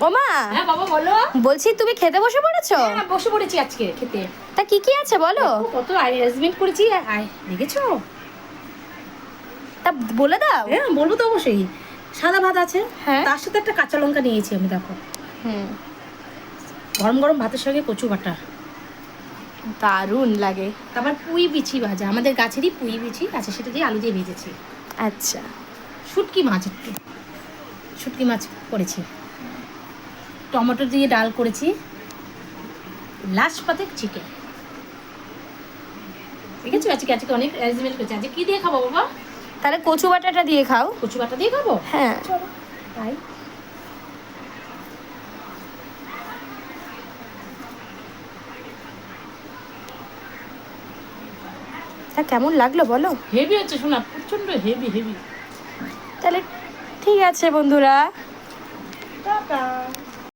ওমা, হ্যাঁ বাবা বলো। বলছি তুমি খেতে বসে পড়েছো? হ্যাঁ বসে পড়েছি আজকে খেতে। তা কি কি আছে বলো। কত অ্যারেঞ্জমেন্ট করেছি, দেখেছো? তা বলে দাও। হ্যাঁ বলবো তো অবশ্যই। সাদা ভাত আছে, হ্যাঁ। তার সাথে একটা কাঁচা লঙ্কা নিয়েছি আমি, দেখো। হুম, গরম গরম ভাতের সঙ্গে কচু বাটা, দারুণ লাগে। তারপর পুঁই বিচি ভাজা, আমাদের গাছেরই পুঁই বিচি আছে, সেটা দিয়ে আলু দিয়ে ভেজেছি। আচ্ছা, শুটকি মাছ, একটু শুটকি মাছ করেছি, টমেটো দিয়ে ডাল করেছি, লাস্ট পাতে চিকেন। দেখেছো আজকে আজকে অনেক অ্যারেঞ্জমেন্ট করেছি। আজকে কি দিয়ে খাবো বাবা? তাহলে কচু বাটাটা দিয়ে খাও। কচু বাটা দিয়ে খাবো? হ্যাঁ। চলো তাই। তা কেমন লাগলো বলো। হেভি হচ্ছে শোনা, প্রচন্ড হেভি হেভি। তাহলে ঠিক আছে বন্ধুরা,